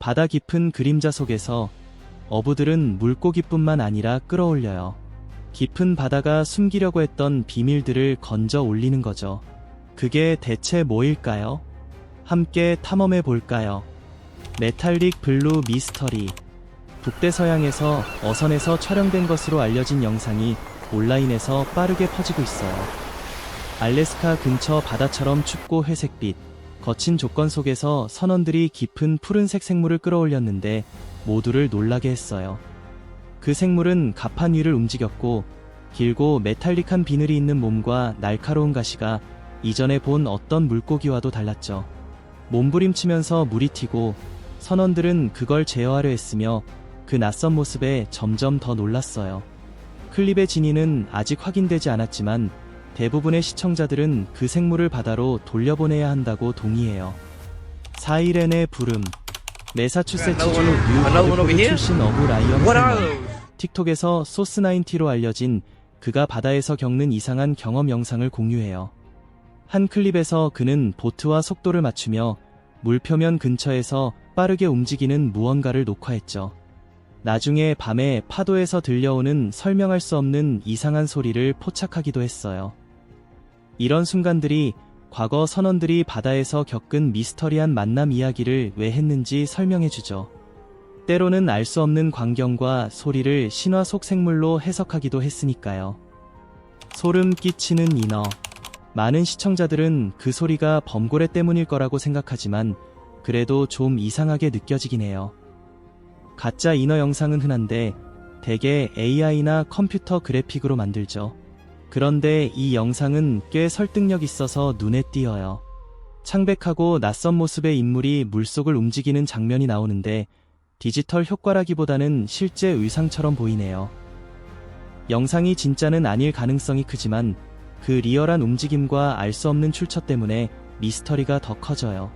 바다 깊은 그림자 속에서 어부들은 물고기뿐만 아니라 끌어올려요. 깊은 바다가 숨기려고 했던 비밀들을 건져 올리는 거죠. 그게 대체 뭐일까요? 함께 탐험해 볼까요? 메탈릭 블루 미스터리. 북대서양에서 어선에서 촬영된 것으로 알려진 영상이 온라인에서 빠르게 퍼지고 있어요. 알래스카 근처 바다처럼 춥고 회색빛, 거친 조건 속에서 선원들이 깊은 푸른색 생물을 끌어올렸는데 모두를 놀라게 했어요. 그 생물은 갑판 위를 움직였고 길고 메탈릭한 비늘이 있는 몸과 날카로운 가시가 이전에 본 어떤 물고기와도 달랐죠. 몸부림치면서 물이 튀고 선원들은 그걸 제어하려 했으며 그 낯선 모습에 점점 더 놀랐어요. 클립의 진위는 아직 확인되지 않았지만 대부분의 시청자들은 그 생물을 바다로 돌려보내야 한다고 동의해요. 사이렌의 부름. 매사추세츠주 뉴버드포드 출신 어부 라이언 힐먼. 틱톡에서 소스90로 알려진 그가 바다에서 겪는 이상한 경험 영상을 공유해요. 한 클립에서 그는 보트와 속도를 맞추며 물표면 근처에서 빠르게 움직이는 무언가를 녹화했죠. 나중에 밤에 파도에서 들려오는 설명할 수 없는 이상한 소리를 포착하기도 했어요. 이런 순간들이 과거 선원들이 바다에서 겪은 미스터리한 만남 이야기를 왜 했는지 설명해주죠. 때로는 알 수 없는 광경과 소리를 신화 속 생물로 해석하기도 했으니까요. 소름 끼치는 인어. 많은 시청자들은 그 소리가 범고래 때문일 거라고 생각하지만 그래도 좀 이상하게 느껴지긴 해요. 가짜 인어 영상은 흔한데 대개 AI나 컴퓨터 그래픽으로 만들죠. 그런데 이 영상은 꽤 설득력 있어서 눈에 띄어요. 창백하고 낯선 모습의 인물이 물속을 움직이는 장면이 나오는데 디지털 효과라기보다는 실제 의상처럼 보이네요. 영상이 진짜는 아닐 가능성이 크지만 그 리얼한 움직임과 알 수 없는 출처 때문에 미스터리가 더 커져요.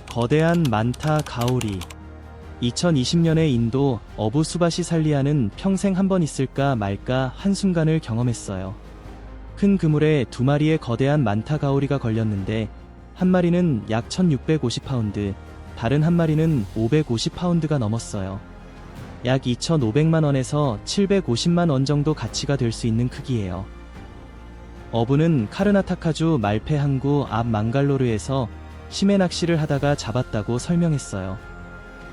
거대한 만타 가오리. 2020년에 인도 어부 수바시 살리아는 평생 한 번 있을까 말까 한순간을 경험했어요. 큰 그물에 두 마리의 거대한 만타 가오리가 걸렸는데 한 마리는 약 1650파운드, 다른 한 마리는 550파운드가 넘었어요. 약 2,500만 원에서 750만 원 정도 가치가 될 수 있는 크기예요. 어부는 카르나타카주 말페 항구 앞 망갈로르에서 심해 낚시를 하다가 잡았다고 설명했어요.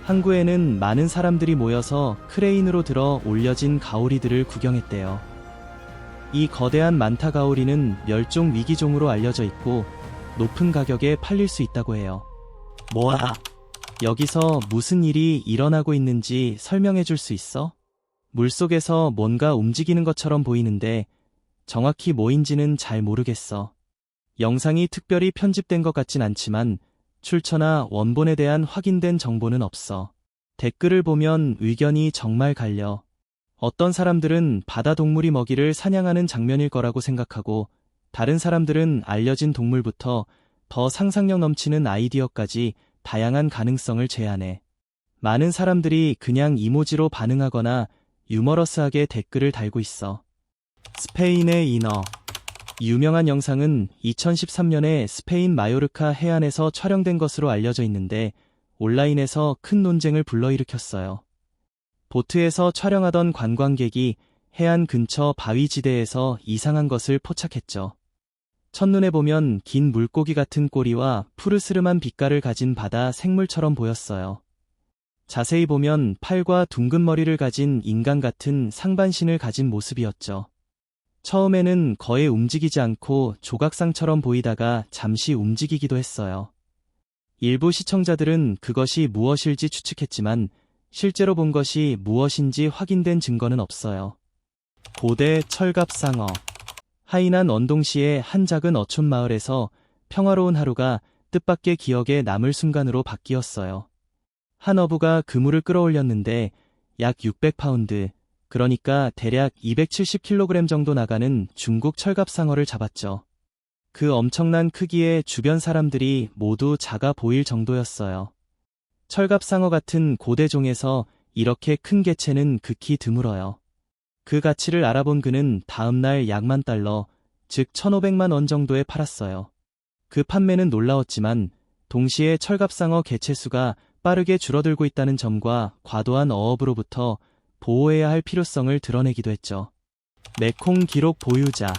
항구에는 많은 사람들이 모여서 크레인으로 들어 올려진 가오리들을 구경했대요. 이 거대한 만타 가오리는 멸종 위기종으로 알려져 있고 높은 가격에 팔릴 수 있다고 해요. 뭐야? 여기서 무슨 일이 일어나고 있는지 설명해 줄 수 있어? 물속에서 뭔가 움직이는 것처럼 보이는데 정확히 뭐인지는 잘 모르겠어. 영상이 특별히 편집된 것 같진 않지만 출처나 원본에 대한 확인된 정보는 없어. 댓글을 보면 의견이 정말 갈려. 어떤 사람들은 바다 동물이 먹이를 사냥하는 장면일 거라고 생각하고 다른 사람들은 알려진 동물부터 더 상상력 넘치는 아이디어까지 다양한 가능성을 제안해. 많은 사람들이 그냥 이모지로 반응하거나 유머러스하게 댓글을 달고 있어. 스페인의 인어. 유명한 영상은 2013년에 스페인 마요르카 해안에서 촬영된 것으로 알려져 있는데 온라인에서 큰 논쟁을 불러일으켰어요. 보트에서 촬영하던 관광객이 해안 근처 바위지대에서 이상한 것을 포착했죠. 첫눈에 보면 긴 물고기 같은 꼬리와 푸르스름한 빛깔을 가진 바다 생물처럼 보였어요. 자세히 보면 팔과 둥근 머리를 가진 인간 같은 상반신을 가진 모습이었죠. 처음에는 거의 움직이지 않고 조각상처럼 보이다가 잠시 움직이기도 했어요. 일부 시청자들은 그것이 무엇일지 추측했지만 실제로 본 것이 무엇인지 확인된 증거는 없어요. 고대 철갑상어. 하이난 원동시의 한 작은 어촌 마을에서 평화로운 하루가 뜻밖의 기억에 남을 순간으로 바뀌었어요. 한 어부가 그물을 끌어올렸는데 약 600파운드, 그러니까 대략 270kg 정도 나가는 중국 철갑상어를 잡았죠. 그 엄청난 크기에 주변 사람들이 모두 작아 보일 정도였어요. 철갑상어 같은 고대종에서 이렇게 큰 개체는 극히 드물어요. 그 가치를 알아본 그는 다음날 약 $10,000, 즉 1,500만 원 정도에 팔았어요. 그 판매는 놀라웠지만 동시에 철갑상어 개체수가 빠르게 줄어들고 있다는 점과 과도한 어업으로부터 보호해야 할 필요성을 드러내기도 했죠. 메콩 기록 보유자.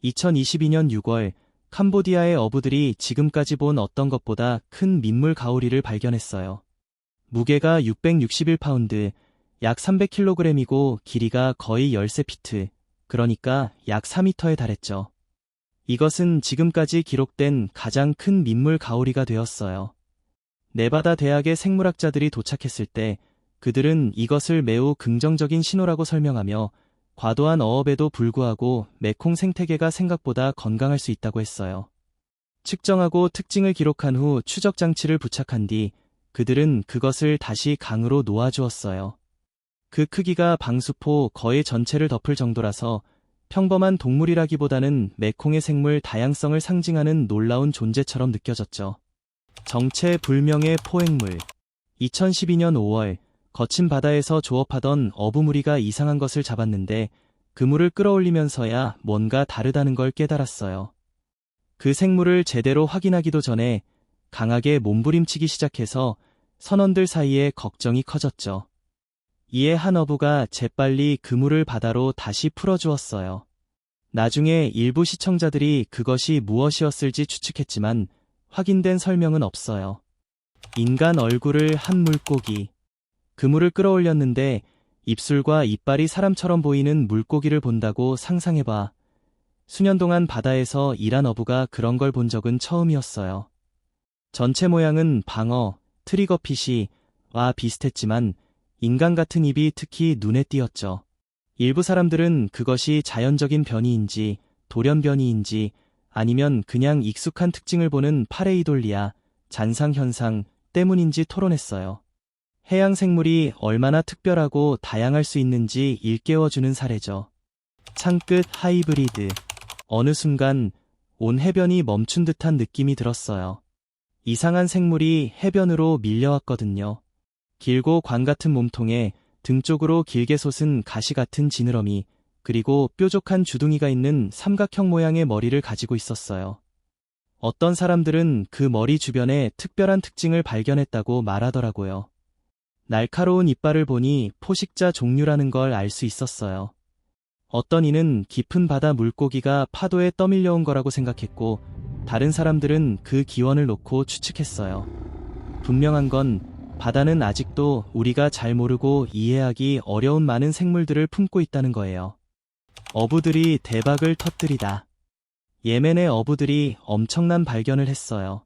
2022년 6월 캄보디아의 어부들이 지금까지 본 어떤 것보다 큰 민물 가오리를 발견했어요. 무게가 661파운드, 약 300kg이고 길이가 거의 13피트, 그러니까 약 4m에 달했죠. 이것은 지금까지 기록된 가장 큰 민물 가오리가 되었어요. 네바다 대학의 생물학자들이 도착했을 때 그들은 이것을 매우 긍정적인 신호라고 설명하며 과도한 어업에도 불구하고 메콩 생태계가 생각보다 건강할 수 있다고 했어요. 측정하고 특징을 기록한 후 추적 장치를 부착한 뒤 그들은 그것을 다시 강으로 놓아주었어요. 그 크기가 방수포 거의 전체를 덮을 정도라서 평범한 동물이라기보다는 메콩의 생물 다양성을 상징하는 놀라운 존재처럼 느껴졌죠. 정체불명의 포획물. 2012년 5월 거친 바다에서 조업하던 어부 무리가 이상한 것을 잡았는데 그 물을 끌어올리면서야 뭔가 다르다는 걸 깨달았어요. 그 생물을 제대로 확인하기도 전에 강하게 몸부림치기 시작해서 선원들 사이에 걱정이 커졌죠. 이에 한 어부가 재빨리 그물을 바다로 다시 풀어주었어요. 나중에 일부 시청자들이 그것이 무엇이었을지 추측했지만 확인된 설명은 없어요. 인간 얼굴을 한 물고기. 그물을 끌어올렸는데 입술과 이빨이 사람처럼 보이는 물고기를 본다고 상상해봐. 수년 동안 바다에서 일한 어부가 그런 걸 본 적은 처음이었어요. 전체 모양은 방어, 트리거피쉬와 비슷했지만 인간 같은 입이 특히 눈에 띄었죠. 일부 사람들은 그것이 자연적인 변이인지 돌연변이인지 아니면 그냥 익숙한 특징을 보는 파레이돌리아, 잔상현상 때문인지 토론했어요. 해양 생물이 얼마나 특별하고 다양할 수 있는지 일깨워주는 사례죠. 창끝 하이브리드. 어느 순간 온 해변이 멈춘 듯한 느낌이 들었어요. 이상한 생물이 해변으로 밀려왔거든요. 길고 관 같은 몸통에 등 쪽으로 길게 솟은 가시 같은 지느러미, 그리고 뾰족한 주둥이가 있는 삼각형 모양의 머리를 가지고 있었어요. 어떤 사람들은 그 머리 주변에 특별한 특징을 발견했다고 말하더라고요. 날카로운 이빨을 보니 포식자 종류라는 걸 알 수 있었어요. 어떤 이는 깊은 바다 물고기가 파도에 떠밀려온 거라고 생각했고, 다른 사람들은 그 기원을 놓고 추측했어요. 분명한 건 바다는 아직도 우리가 잘 모르고 이해하기 어려운 많은 생물들을 품고 있다는 거예요. 어부들이 대박을 터뜨리다. 예멘의 어부들이 엄청난 발견을 했어요.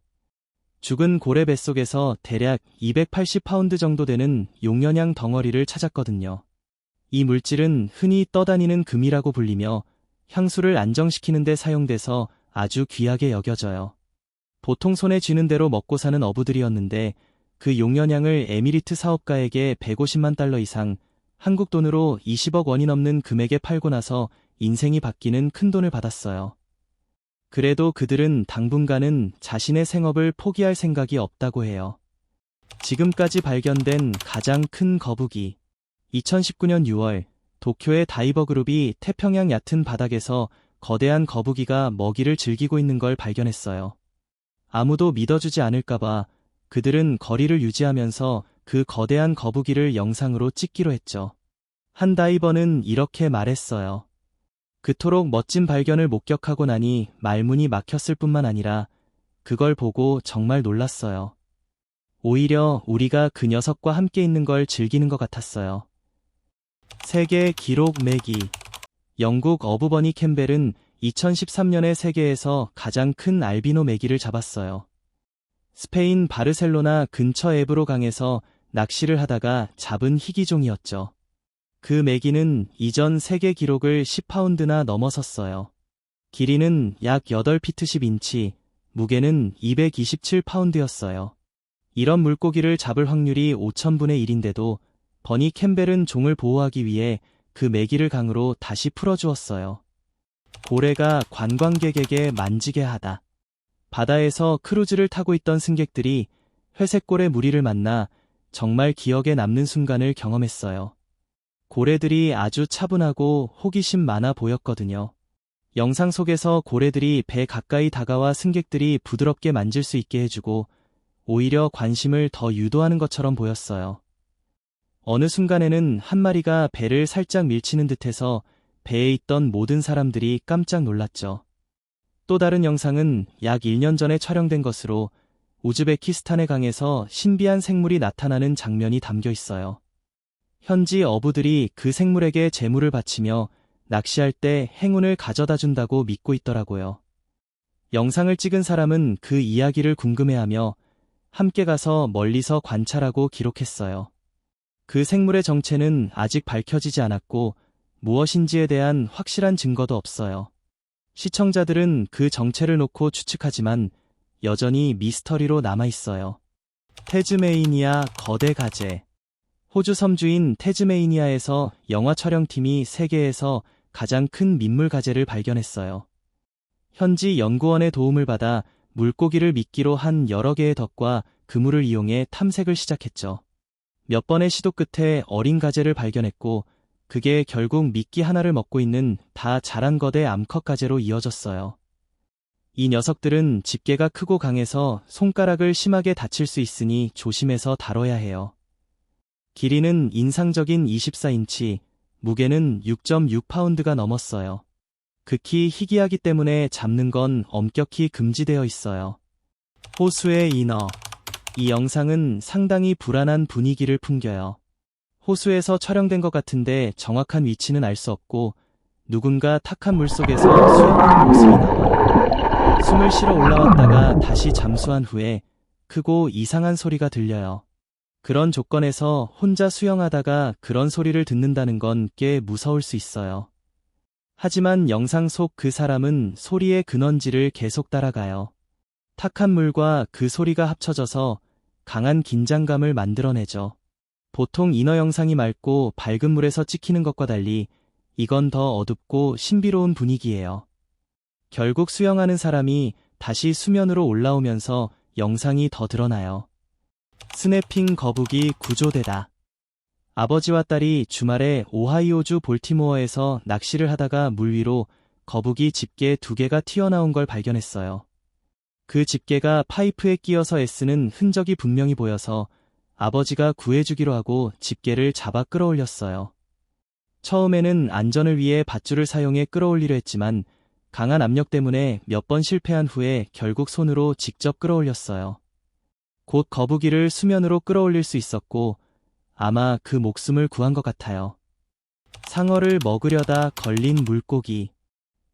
죽은 고래 뱃속에서 대략 280파운드 정도 되는 용연양 덩어리를 찾았거든요. 이 물질은 흔히 떠다니는 금이라고 불리며 향수를 안정시키는 데 사용돼서 아주 귀하게 여겨져요. 보통 손에 쥐는 대로 먹고 사는 어부들이었는데 그 용연양을 에미리트 사업가에게 150만 달러 이상, 한국 돈으로 20억 원이 넘는 금액에 팔고 나서 인생이 바뀌는 큰 돈을 받았어요. 그래도 그들은 당분간은 자신의 생업을 포기할 생각이 없다고 해요. 지금까지 발견된 가장 큰 거북이. 2019년 6월 도쿄의 다이버 그룹이 태평양 얕은 바닥에서 거대한 거북이가 먹이를 즐기고 있는 걸 발견했어요. 아무도 믿어주지 않을까봐 그들은 거리를 유지하면서 그 거대한 거북이를 영상으로 찍기로 했죠. 한 다이버는 이렇게 말했어요. 그토록 멋진 발견을 목격하고 나니 말문이 막혔을 뿐만 아니라 그걸 보고 정말 놀랐어요. 오히려 우리가 그 녀석과 함께 있는 걸 즐기는 것 같았어요. 세계 기록 매기. 영국 어부버니 캠벨은 2013년에 세계에서 가장 큰 알비노 메기를 잡았어요. 스페인 바르셀로나 근처 에브로 강에서 낚시를 하다가 잡은 희귀종이었죠. 그 메기는 이전 세계 기록을 10파운드나 넘어섰어요. 길이는 약 8피트 10인치, 무게는 227파운드였어요. 이런 물고기를 잡을 확률이 5000분의 1인데도 버니 캠벨은 종을 보호하기 위해 그 메기를 강으로 다시 풀어주었어요. 고래가 관광객에게 만지게 하다. 바다에서 크루즈를 타고 있던 승객들이 회색고래 무리를 만나 정말 기억에 남는 순간을 경험했어요. 고래들이 아주 차분하고 호기심 많아 보였거든요. 영상 속에서 고래들이 배 가까이 다가와 승객들이 부드럽게 만질 수 있게 해주고 오히려 관심을 더 유도하는 것처럼 보였어요. 어느 순간에는 한 마리가 배를 살짝 밀치는 듯해서 배에 있던 모든 사람들이 깜짝 놀랐죠. 또 다른 영상은 약 1년 전에 촬영된 것으로 우즈베키스탄의 강에서 신비한 생물이 나타나는 장면이 담겨 있어요. 현지 어부들이 그 생물에게 제물을 바치며 낚시할 때 행운을 가져다 준다고 믿고 있더라고요. 영상을 찍은 사람은 그 이야기를 궁금해하며 함께 가서 멀리서 관찰하고 기록했어요. 그 생물의 정체는 아직 밝혀지지 않았고 무엇인지에 대한 확실한 증거도 없어요. 시청자들은 그 정체를 놓고 추측하지만 여전히 미스터리로 남아있어요. 태즈메이니아 거대 가재. 호주 섬주인 태즈메이니아에서 영화 촬영팀이 세계에서 가장 큰 민물 가재를 발견했어요. 현지 연구원의 도움을 받아 물고기를 미끼로 한 여러 개의 덫과 그물을 이용해 탐색을 시작했죠. 몇 번의 시도 끝에 어린 가재를 발견했고 그게 결국 미끼 하나를 먹고 있는 다 자란 거대 암컷 가재로 이어졌어요. 이 녀석들은 집게가 크고 강해서 손가락을 심하게 다칠 수 있으니 조심해서 다뤄야 해요. 길이는 인상적인 24인치, 무게는 6.6파운드가 넘었어요. 극히 희귀하기 때문에 잡는 건 엄격히 금지되어 있어요. 호수의 인어. 이 영상은 상당히 불안한 분위기를 풍겨요. 호수에서 촬영된 것 같은데 정확한 위치는 알 수 없고 누군가 탁한 물속에서 수영하는 모습이 나와요. 숨을 쉬러 올라왔다가 다시 잠수한 후에 크고 이상한 소리가 들려요. 그런 조건에서 혼자 수영하다가 그런 소리를 듣는다는 건 꽤 무서울 수 있어요. 하지만 영상 속 그 사람은 소리의 근원지를 계속 따라가요. 탁한 물과 그 소리가 합쳐져서 강한 긴장감을 만들어내죠. 보통 인어 영상이 맑고 밝은 물에서 찍히는 것과 달리 이건 더 어둡고 신비로운 분위기예요. 결국 수영하는 사람이 다시 수면으로 올라오면서 영상이 더 드러나요. 스내핑 거북이 구조되다. 아버지와 딸이 주말에 오하이오주 볼티모어에서 낚시를 하다가 물 위로 거북이 집게 2개가 튀어나온 걸 발견했어요. 그 집게가 파이프에 끼어서 애쓰는 흔적이 분명히 보여서 아버지가 구해주기로 하고 집게를 잡아 끌어올렸어요. 처음에는 안전을 위해 밧줄을 사용해 끌어올리려 했지만 강한 압력 때문에 몇 번 실패한 후에 결국 손으로 직접 끌어올렸어요. 곧 거북이를 수면으로 끌어올릴 수 있었고 아마 그 목숨을 구한 것 같아요. 상어를 먹으려다 걸린 물고기.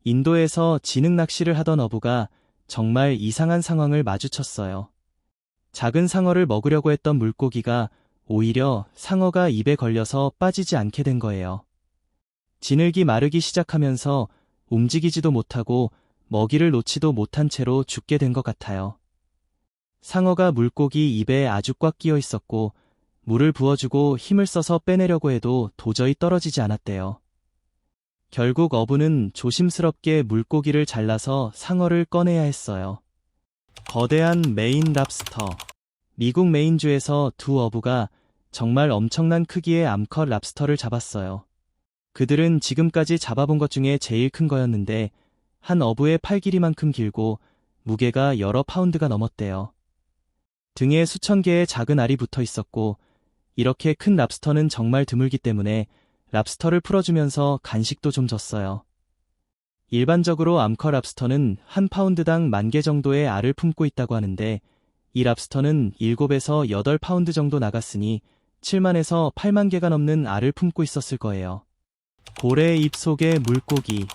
인도에서 지능 낚시를 하던 어부가 정말 이상한 상황을 마주쳤어요. 작은 상어를 먹으려고 했던 물고기가 오히려 상어가 입에 걸려서 빠지지 않게 된 거예요. 지늘기 마르기 시작하면서 움직이지도 못하고 먹이를 놓지도 못한 채로 죽게 된 것 같아요. 상어가 물고기 입에 아주 꽉 끼어 있었고 물을 부어주고 힘을 써서 빼내려고 해도 도저히 떨어지지 않았대요. 결국 어부는 조심스럽게 물고기를 잘라서 상어를 꺼내야 했어요. 거대한 메인 랍스터. 미국 메인주에서 두 어부가 정말 엄청난 크기의 암컷 랍스터를 잡았어요. 그들은 지금까지 잡아본 것 중에 제일 큰 거였는데 한 어부의 팔 길이만큼 길고 무게가 여러 파운드가 넘었대요. 등에 수천 개의 작은 알이 붙어 있었고 이렇게 큰 랍스터는 정말 드물기 때문에 랍스터를 풀어주면서 간식도 좀 줬어요. 일반적으로 암컷 랍스터는 한 파운드당 10,000개 정도의 알을 품고 있다고 하는데 이 랍스터는 7에서 8파운드 정도 나갔으니 70,000에서 80,000개가 넘는 알을 품고 있었을 거예요. 고래 입속의 물고기.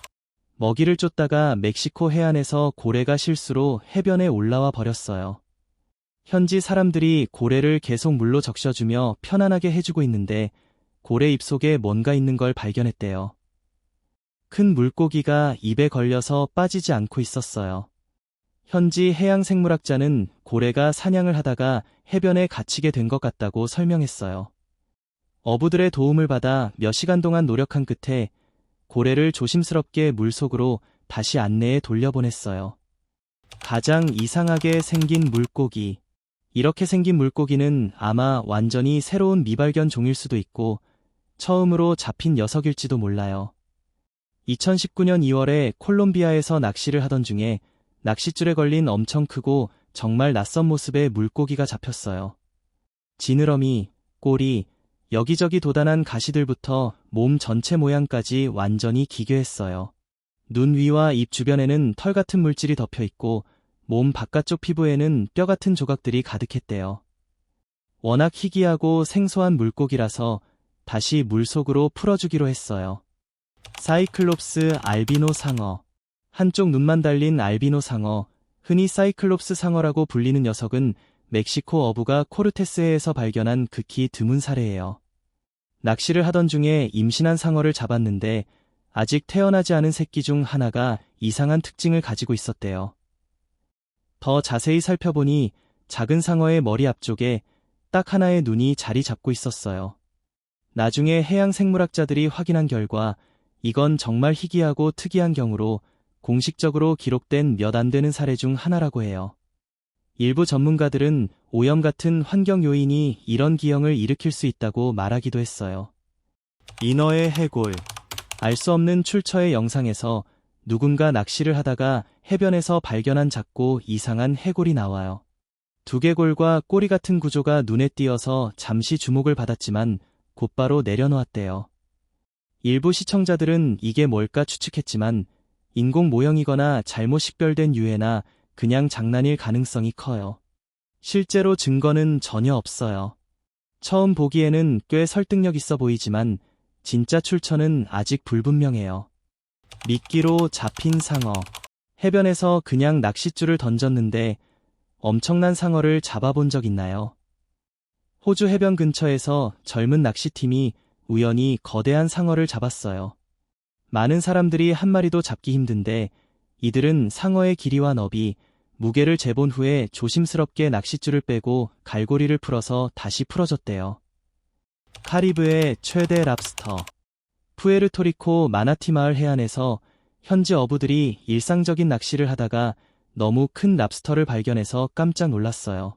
먹이를 쫓다가 멕시코 해안에서 고래가 실수로 해변에 올라와 버렸어요. 현지 사람들이 고래를 계속 물로 적셔주며 편안하게 해주고 있는데 고래 입속에 뭔가 있는 걸 발견했대요. 큰 물고기가 입에 걸려서 빠지지 않고 있었어요. 현지 해양생물학자는 고래가 사냥을 하다가 해변에 갇히게 된 것 같다고 설명했어요. 어부들의 도움을 받아 몇 시간 동안 노력한 끝에 고래를 조심스럽게 물속으로 다시 안내에 돌려보냈어요. 가장 이상하게 생긴 물고기. 이렇게 생긴 물고기는 아마 완전히 새로운 미발견 종일 수도 있고 처음으로 잡힌 녀석일지도 몰라요. 2019년 2월에 콜롬비아에서 낚시를 하던 중에 낚싯줄에 걸린 엄청 크고 정말 낯선 모습의 물고기가 잡혔어요. 지느러미, 꼬리, 여기저기 돋아난 가시들부터 몸 전체 모양까지 완전히 기괴했어요. 눈 위와 입 주변에는 털 같은 물질이 덮여 있고 몸 바깥쪽 피부에는 뼈 같은 조각들이 가득했대요. 워낙 희귀하고 생소한 물고기라서 다시 물속으로 풀어주기로 했어요. 사이클롭스 알비노 상어. 한쪽 눈만 달린 알비노 상어, 흔히 사이클롭스 상어라고 불리는 녀석은 멕시코 어부가 코르테스해에서 발견한 극히 드문 사례예요. 낚시를 하던 중에 임신한 상어를 잡았는데 아직 태어나지 않은 새끼 중 하나가 이상한 특징을 가지고 있었대요. 더 자세히 살펴보니 작은 상어의 머리 앞쪽에 딱 하나의 눈이 자리 잡고 있었어요. 나중에 해양 생물학자들이 확인한 결과 이건 정말 희귀하고 특이한 경우로 공식적으로 기록된 몇 안 되는 사례 중 하나라고 해요. 일부 전문가들은 오염 같은 환경 요인이 이런 기형을 일으킬 수 있다고 말하기도 했어요. 인어의 해골. 알 수 없는 출처의 영상에서 누군가 낚시를 하다가 해변에서 발견한 작고 이상한 해골이 나와요. 두개골과 꼬리 같은 구조가 눈에 띄어서 잠시 주목을 받았지만 곧바로 내려놓았대요. 일부 시청자들은 이게 뭘까 추측했지만 인공 모형이거나 잘못 식별된 유해나 그냥 장난일 가능성이 커요. 실제로 증거는 전혀 없어요. 처음 보기에는 꽤 설득력 있어 보이지만 진짜 출처는 아직 불분명해요. 미끼로 잡힌 상어. 해변에서 그냥 낚싯줄을 던졌는데 엄청난 상어를 잡아본 적 있나요? 호주 해변 근처에서 젊은 낚시팀이 우연히 거대한 상어를 잡았어요. 많은 사람들이 한 마리도 잡기 힘든데 이들은 상어의 길이와 너비, 무게를 재본 후에 조심스럽게 낚싯줄을 빼고 갈고리를 풀어서 다시 풀어줬대요. 카리브의 최대 랍스터. 푸에르토리코 마나티 마을 해안에서 현지 어부들이 일상적인 낚시를 하다가 너무 큰 랍스터를 발견해서 깜짝 놀랐어요.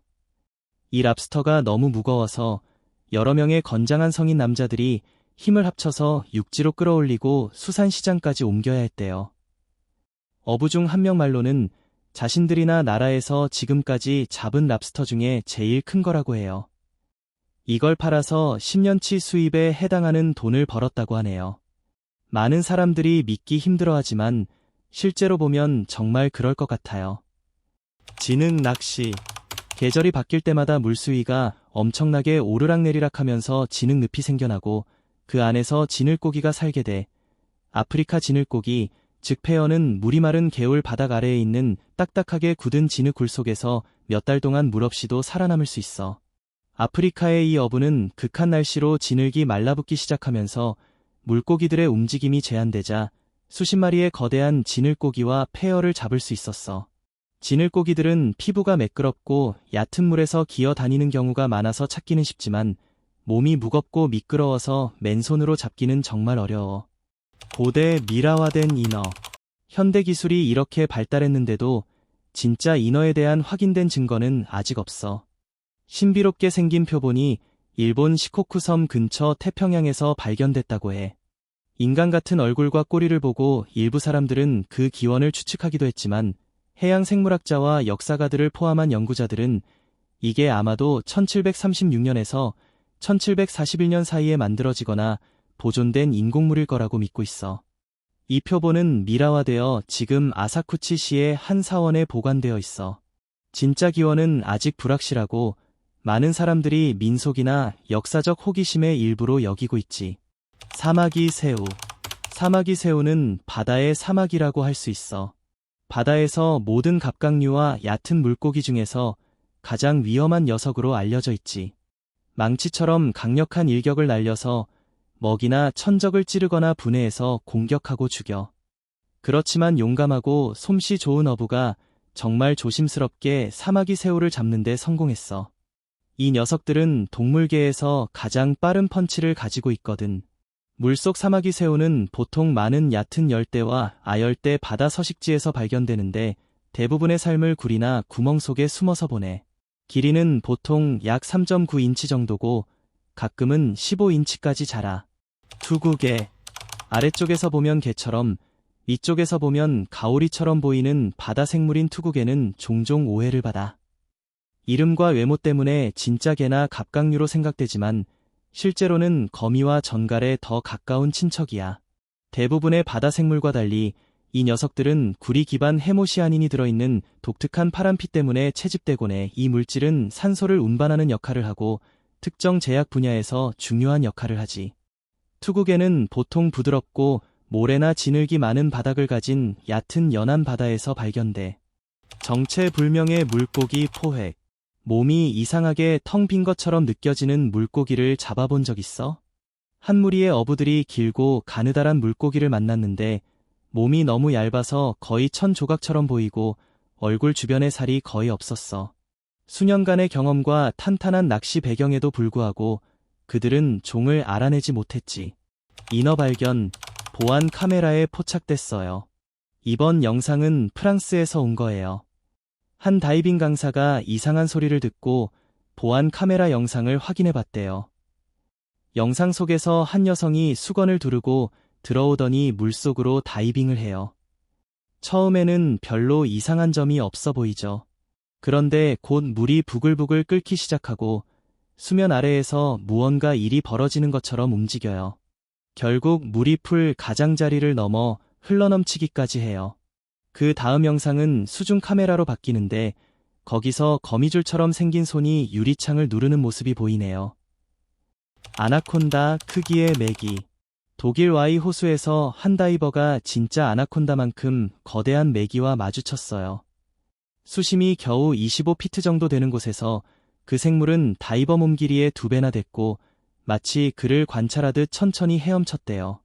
이 랍스터가 너무 무거워서 여러 명의 건장한 성인 남자들이 힘을 합쳐서 육지로 끌어올리고 수산시장까지 옮겨야 했대요. 어부 중 한 명 말로는 자신들이나 나라에서 지금까지 잡은 랍스터 중에 제일 큰 거라고 해요. 이걸 팔아서 10년치 수입에 해당하는 돈을 벌었다고 하네요. 많은 사람들이 믿기 힘들어하지만 실제로 보면 정말 그럴 것 같아요. 진흙 낚시. 계절이 바뀔 때마다 물수위가 엄청나게 오르락내리락하면서 진흙 늪이 생겨나고 그 안에서 진흙고기가 살게 돼. 아프리카 진흙고기, 즉 페어는 물이 마른 개울 바닥 아래에 있는 딱딱하게 굳은 진흙 굴 속에서 몇 달 동안 물 없이도 살아남을 수 있어. 아프리카의 이 어부는 극한 날씨로 진흙이 말라붙기 시작하면서 물고기들의 움직임이 제한되자 수십 마리의 거대한 진흙고기와 페어를 잡을 수 있었어. 진흙고기들은 피부가 매끄럽고 얕은 물에서 기어 다니는 경우가 많아서 찾기는 쉽지만 몸이 무겁고 미끄러워서 맨손으로 잡기는 정말 어려워. 고대 미라화된 인어. 현대 기술이 이렇게 발달했는데도 진짜 인어에 대한 확인된 증거는 아직 없어. 신비롭게 생긴 표본이 일본 시코쿠 섬 근처 태평양에서 발견됐다고 해. 인간 같은 얼굴과 꼬리를 보고 일부 사람들은 그 기원을 추측하기도 했지만 해양 생물학자와 역사가들을 포함한 연구자들은 이게 아마도 1736년에서 1741년 사이에 만들어지거나 보존된 인공물일 거라고 믿고 있어. 이 표본은 미라화되어 지금 아사쿠치시의 한 사원에 보관되어 있어. 진짜 기원은 아직 불확실하고 많은 사람들이 민속이나 역사적 호기심의 일부로 여기고 있지. 사마귀 새우. 사마귀 새우는 바다의 사마귀라고 할 수 있어. 바다에서 모든 갑각류와 얕은 물고기 중에서 가장 위험한 녀석으로 알려져 있지. 망치처럼 강력한 일격을 날려서 먹이나 천적을 찌르거나 분해해서 공격하고 죽여. 그렇지만 용감하고 솜씨 좋은 어부가 정말 조심스럽게 사마귀 새우를 잡는 데 성공했어. 이 녀석들은 동물계에서 가장 빠른 펀치를 가지고 있거든. 물속 사마귀 새우는 보통 많은 얕은 열대와 아열대 바다 서식지에서 발견되는데 대부분의 삶을 굴이나 구멍 속에 숨어서 보내. 길이는 보통 약 3.9인치 정도고 가끔은 15인치까지 자라. 투구개. 아래쪽에서 보면 개처럼 위쪽에서 보면 가오리처럼 보이는 바다 생물인 투구개는 종종 오해를 받아. 이름과 외모 때문에 진짜 개나 갑각류로 생각되지만 실제로는 거미와 전갈에 더 가까운 친척이야. 대부분의 바다 생물과 달리 이 녀석들은 구리 기반 해모시아닌이 들어있는 독특한 파란피 때문에 채집되곤 해. 이 물질은 산소를 운반하는 역할을 하고 특정 제약 분야에서 중요한 역할을 하지. 투구개는 보통 부드럽고 모래나 진흙이 많은 바닥을 가진 얕은 연안 바다에서 발견돼. 정체불명의 물고기 포획. 몸이 이상하게 텅 빈 것처럼 느껴지는 물고기를 잡아본 적 있어? 한 무리의 어부들이 길고 가느다란 물고기를 만났는데 몸이 너무 얇아서 거의 천 조각처럼 보이고 얼굴 주변에 살이 거의 없었어. 수년간의 경험과 탄탄한 낚시 배경에도 불구하고 그들은 종을 알아내지 못했지. 인어 발견, 보안 카메라에 포착됐어요. 이번 영상은 프랑스에서 온 거예요. 한 다이빙 강사가 이상한 소리를 듣고 보안 카메라 영상을 확인해 봤대요. 영상 속에서 한 여성이 수건을 두르고 들어오더니 물속으로 다이빙을 해요. 처음에는 별로 이상한 점이 없어 보이죠. 그런데 곧 물이 부글부글 끓기 시작하고 수면 아래에서 무언가 일이 벌어지는 것처럼 움직여요. 결국 물이 풀 가장자리를 넘어 흘러넘치기까지 해요. 그 다음 영상은 수중 카메라로 바뀌는데 거기서 거미줄처럼 생긴 손이 유리창을 누르는 모습이 보이네요. 아나콘다 크기의 메기. 독일 와이 호수에서 한 다이버가 진짜 아나콘다만큼 거대한 메기와 마주쳤어요. 수심이 겨우 25피트 정도 되는 곳에서 그 생물은 다이버 몸 길이의 2배나 됐고 마치 그를 관찰하듯 천천히 헤엄쳤대요.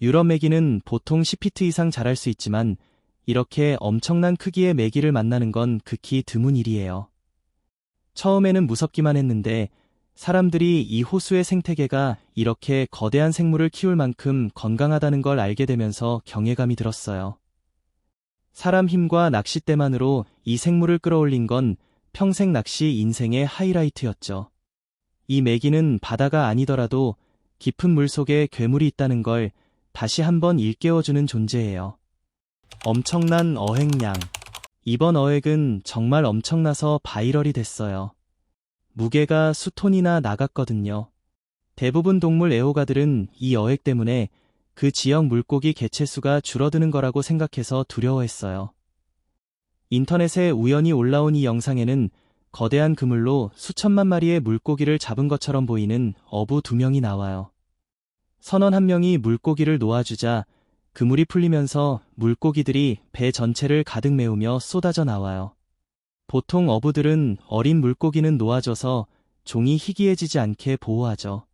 유럽 메기는 보통 10피트 이상 자랄 수 있지만 이렇게 엄청난 크기의 메기를 만나는 건 극히 드문 일이에요. 처음에는 무섭기만 했는데 사람들이 이 호수의 생태계가 이렇게 거대한 생물을 키울 만큼 건강하다는 걸 알게 되면서 경외감이 들었어요. 사람 힘과 낚싯대만으로 이 생물을 끌어올린 건 평생 낚시 인생의 하이라이트였죠. 이 메기는 바다가 아니더라도 깊은 물속에 괴물이 있다는 걸 다시 한번 일깨워주는 존재예요. 엄청난 어획량. 이번 어획은 정말 엄청나서 바이럴이 됐어요. 무게가 수톤이나 나갔거든요. 대부분 동물 애호가들은 이 어획 때문에 그 지역 물고기 개체수가 줄어드는 거라고 생각해서 두려워했어요. 인터넷에 우연히 올라온 이 영상에는 거대한 그물로 수천만 마리의 물고기를 잡은 것처럼 보이는 어부 2명이 나와요. 선원 1명이 물고기를 놓아주자 그물이 풀리면서 물고기들이 배 전체를 가득 메우며 쏟아져 나와요. 보통 어부들은 어린 물고기는 놓아줘서 종이 희귀해지지 않게 보호하죠.